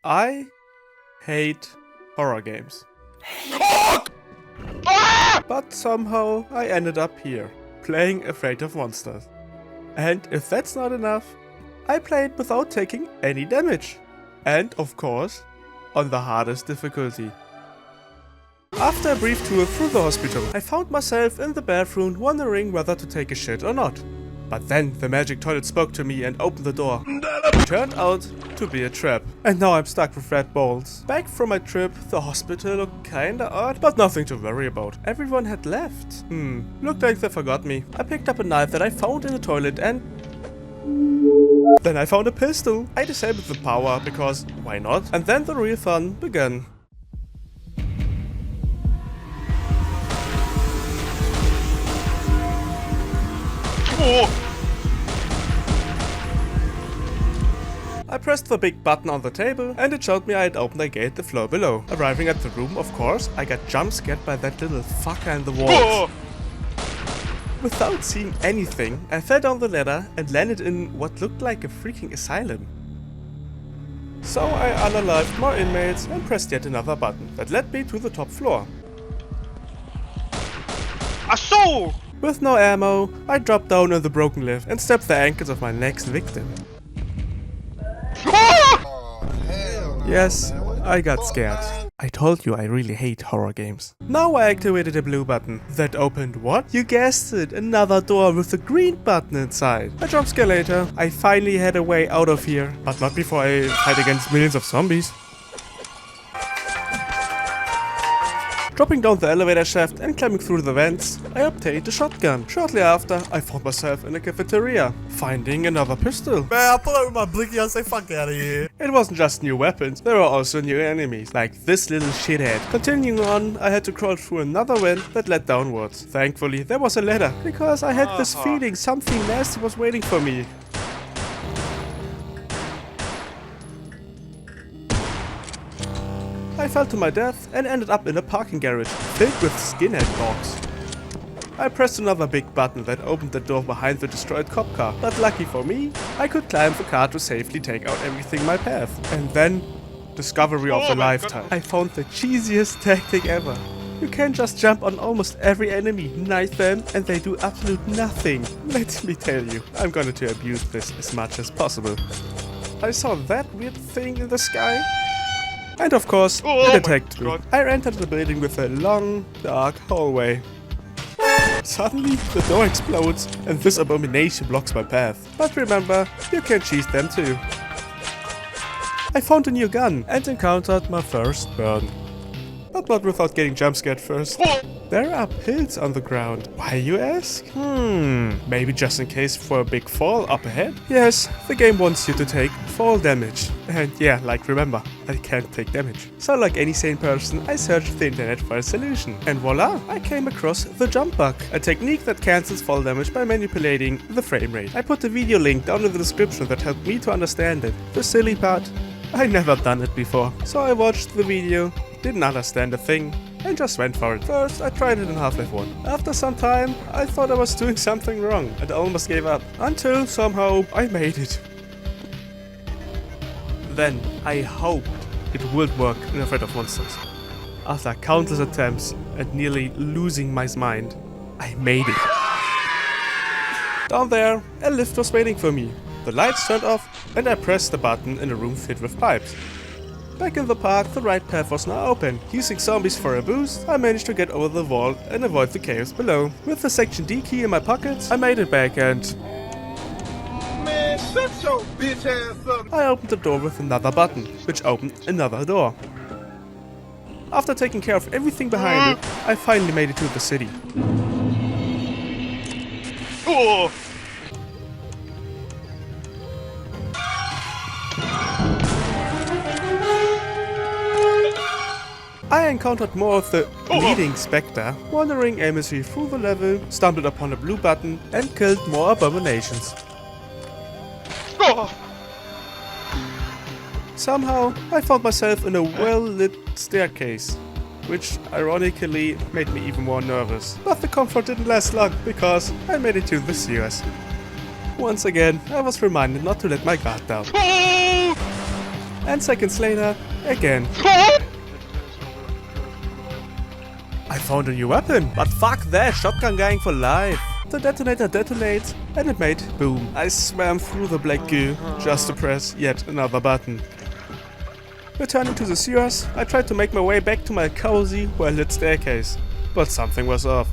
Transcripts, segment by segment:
I hate horror games. But somehow I ended up here, playing Afraid of Monsters. And if that's not enough, I played without taking any damage. And of course, on the hardest difficulty. After a brief tour through the hospital, I found myself in the bathroom wondering whether to take a shit or not. But then the magic toilet spoke to me and opened the door. It turned out to be a trap. And now I'm stuck with red balls. Back from my trip, the hospital looked kinda odd, but nothing to worry about. Everyone had left. Looked like they forgot me. I picked up a knife that I found in the toilet and... then I found a pistol. I disabled the power because why not? And then the real fun began. I pressed the big button on the table and it showed me I had opened a gate the floor below. Arriving at the room, of course, I got jump scared by that little fucker in the walls. Without seeing anything, I fell down the ladder and landed in what looked like a freaking asylum. So I unalived more inmates and pressed yet another button that led me to the top floor. Assault! With no ammo, I dropped down in the broken lift and stabbed the ankles of my next victim. Yes, I got scared. I told you I really hate horror games. Now I activated a blue button. That opened what? You guessed it, another door with a green button inside. A jump scare later, I finally had a way out of here. But not before I fight against millions of zombies. Dropping down the elevator shaft and climbing through the vents, I obtained a shotgun. Shortly after, I found myself in a cafeteria, finding another pistol. Man, I pull out with my blicky, I say fuck out of here. It wasn't just new weapons, there were also new enemies, like this little shithead. Continuing on, I had to crawl through another vent that led downwards. Thankfully, there was a ladder, because I had this feeling something nasty was waiting for me. I fell to my death and ended up in a parking garage filled with skinhead dogs. I pressed another big button that opened the door behind the destroyed cop car, but lucky for me, I could climb the car to safely take out everything in my path. And then, discovery of a lifetime. I found the cheesiest tactic ever. You can just jump on almost every enemy, knife them, and they do absolute nothing. Let me tell you, I'm going to abuse this as much as possible. I saw that weird thing in the sky. And of course, it attacked me. I entered the building with a long, dark hallway. Suddenly, the door explodes and this abomination blocks my path. But remember, you can cheese them too. I found a new gun and encountered my first burn. But not without getting jump scared first. There are pills on the ground. Why, you ask? Maybe just in case for a big fall up ahead? Yes, the game wants you to take fall damage. And yeah, like remember, I can't take damage. So like any sane person, I searched the internet for a solution. And voila, I came across the jump bug. A technique that cancels fall damage by manipulating the frame rate. I put a video link down in the description that helped me to understand it. The silly part, I never done it before. So I watched the video, didn't understand a thing, and just went for it. First, I tried it in Half-Life 1. After some time, I thought I was doing something wrong and almost gave up. Until somehow I made it. Then, I hoped it would work in Afraid of Monsters. After countless attempts and nearly losing my mind, I made it. Down there, a lift was waiting for me. The lights turned off and I pressed the button in a room filled with pipes. Back in the park, the right path was now open. Using zombies for a boost, I managed to get over the wall and avoid the chaos below. With the section D key in my pocket, I made it back and... Man, shut your bitch ass up! I opened the door with another button, which opened another door. After taking care of everything behind it, I finally made it to the city. Oh. I encountered more of the leading Spectre, wandering aimlessly through the level, stumbled upon a blue button, and killed more abominations. Oh. Somehow, I found myself in a well-lit staircase, which ironically made me even more nervous. But the comfort didn't last long, because I made it to the sewers. Once again, I was reminded not to let my guard down. And seconds later, again. I found a new weapon, but fuck that, shotgun gang for life. The detonator detonates, and it made boom. I swam through the black goo just to press yet another button. Returning to the sewers, I tried to make my way back to my cozy, well-lit staircase, but something was off.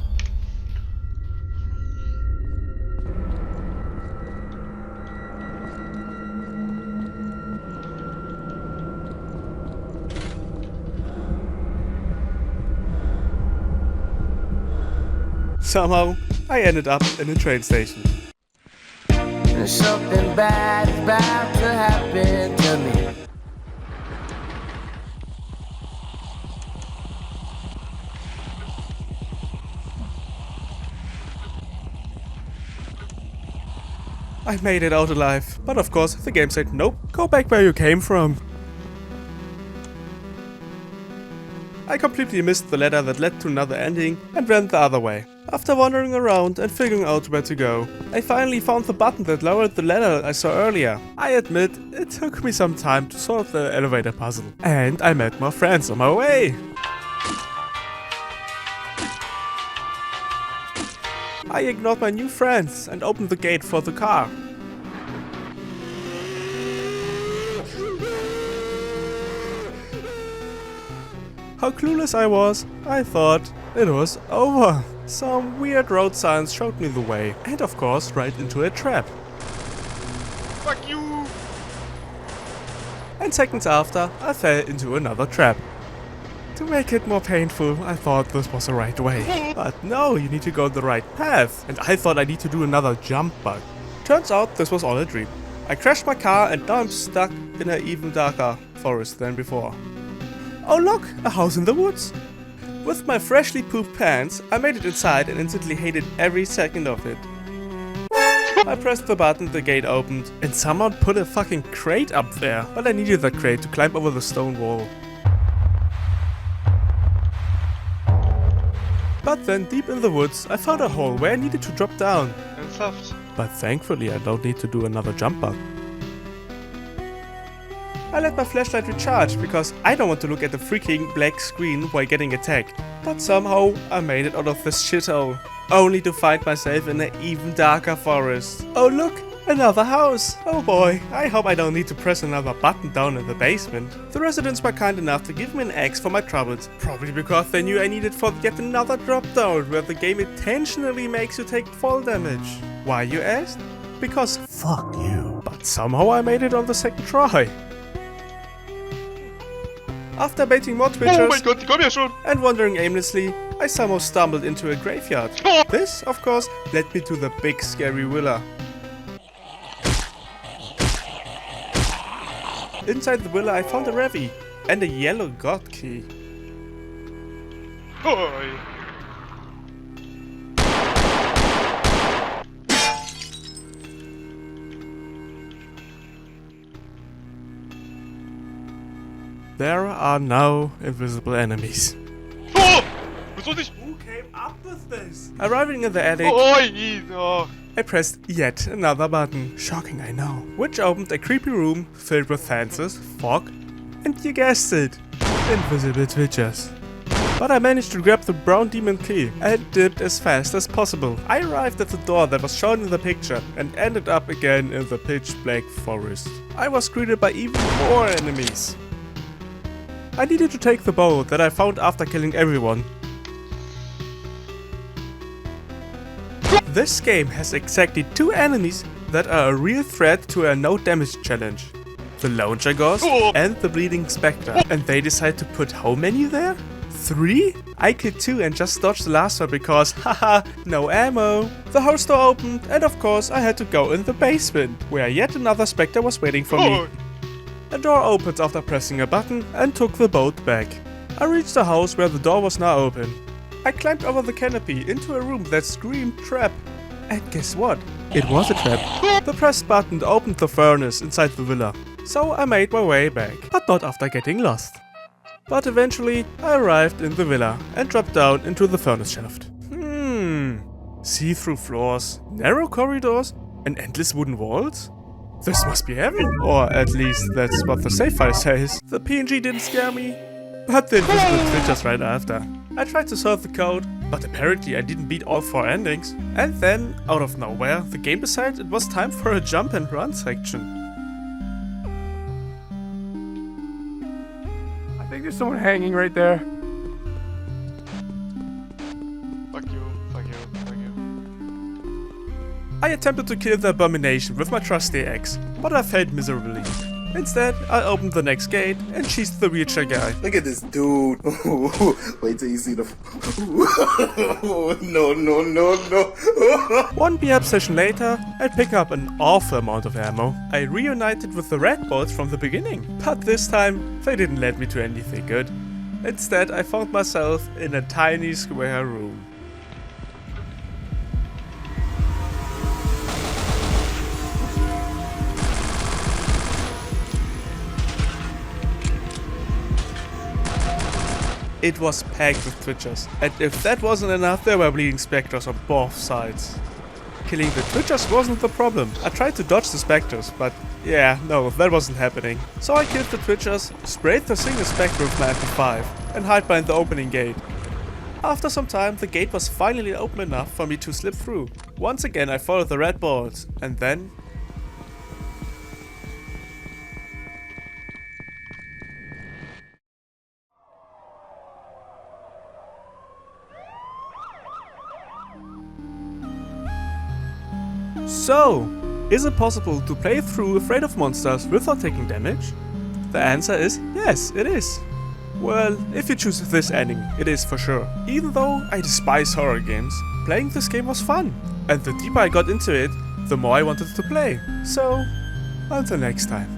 Somehow, I ended up in a train station. Something bad is about to happen to me. I made it out alive, but of course the game said nope, go back where you came from. I completely missed the ladder that led to another ending and went the other way. After wandering around and figuring out where to go, I finally found the button that lowered the ladder I saw earlier. I admit, it took me some time to solve the elevator puzzle. And I met more friends on my way. I ignored my new friends and opened the gate for the car. How clueless I was, I thought it was over. Some weird road signs showed me the way, and of course right into a trap. Fuck you! And seconds after, I fell into another trap. To make it more painful, I thought this was the right way. But no, you need to go the right path, and I thought I need to do another jump bug. Turns out this was all a dream. I crashed my car and now I'm stuck in an even darker forest than before. Oh look, a house in the woods! With my freshly pooped pants, I made it inside and instantly hated every second of it. I pressed the button, the gate opened, and someone put a fucking crate up there, but I needed that crate to climb over the stone wall. But then, deep in the woods, I found a hole where I needed to drop down. Ernsthaft? But thankfully I don't need to do another jump bug. I let my flashlight recharge because I don't want to look at the freaking black screen while getting attacked. But somehow I made it out of this shithole, only to find myself in an even darker forest. Oh look, another house! Oh boy, I hope I don't need to press another button down in the basement. The residents were kind enough to give me an axe for my troubles, probably because they knew I needed for yet another drop down where the game intentionally makes you take fall damage. Why, you asked? Because fuck you. But somehow I made it on the second try. After baiting more Oh twitchers mein Gott, die kommen ja schon! and wandering aimlessly, I somehow stumbled into a graveyard. This, of course, led me to the big scary villa. Inside the villa I found a Revi and a yellow god key. Oi. There are no invisible enemies. Oh! Wieso nicht? Who came up with this? Arriving in the attic, Oi! Oh. I pressed yet another button. Shocking, I know. Which opened a creepy room filled with fences, fog, and you guessed it, invisible twitchers. But I managed to grab the brown demon key and dipped as fast as possible. I arrived at the door that was shown in the picture and ended up again in the pitch black forest. I was greeted by even more enemies. I needed to take the bow that I found after killing everyone. This game has exactly 2 enemies that are a real threat to a no damage challenge. The Launcher Ghost and the Bleeding Spectre. And they decide to put how many there? 3? I killed 2 and just dodged the last one because, haha, no ammo. The house door opened and of course I had to go in the basement, where yet another Spectre was waiting for me. A door opens after pressing a button and took the boat back. I reached the house where the door was now open. I climbed over the canopy into a room that screamed trap. And guess what? It was a trap. The pressed button opened the furnace inside the villa. So I made my way back, but not after getting lost. But eventually I arrived in the villa and dropped down into the furnace shaft. See-through floors, narrow corridors and endless wooden walls? This must be heaven. Or at least that's what the save file says. The PNG didn't scare me, but the invisible twitchers right after. I tried to solve the code, but apparently I didn't beat all 4 endings. And then, out of nowhere, the game decided it was time for a jump and run section. I think there's someone hanging right there. Fuck you, fuck you, fuck you. I attempted to kill the abomination with my trusty axe, but I failed miserably. Instead, I opened the next gate and cheesed the wheelchair guy. Look at this dude. Wait till you see the. No. One beat-up session later, I pick up an awful amount of ammo. I reunited with the red bolts from the beginning, but this time they didn't lead me to anything good. Instead, I found myself in a tiny square room. It was packed with twitchers, and if that wasn't enough, there were bleeding specters on both sides. Killing the twitchers wasn't the problem. I tried to dodge the specters, but yeah, no, that wasn't happening. So I killed the twitchers, sprayed the single spectre with my MP5, and hid behind the opening gate. After some time, the gate was finally open enough for me to slip through. Once again, I followed the red bolts, and then... So, is it possible to play through Afraid of Monsters without taking damage? The answer is yes, it is. Well, if you choose this ending, it is for sure. Even though I despise horror games, playing this game was fun. And the deeper I got into it, the more I wanted to play. So, until next time.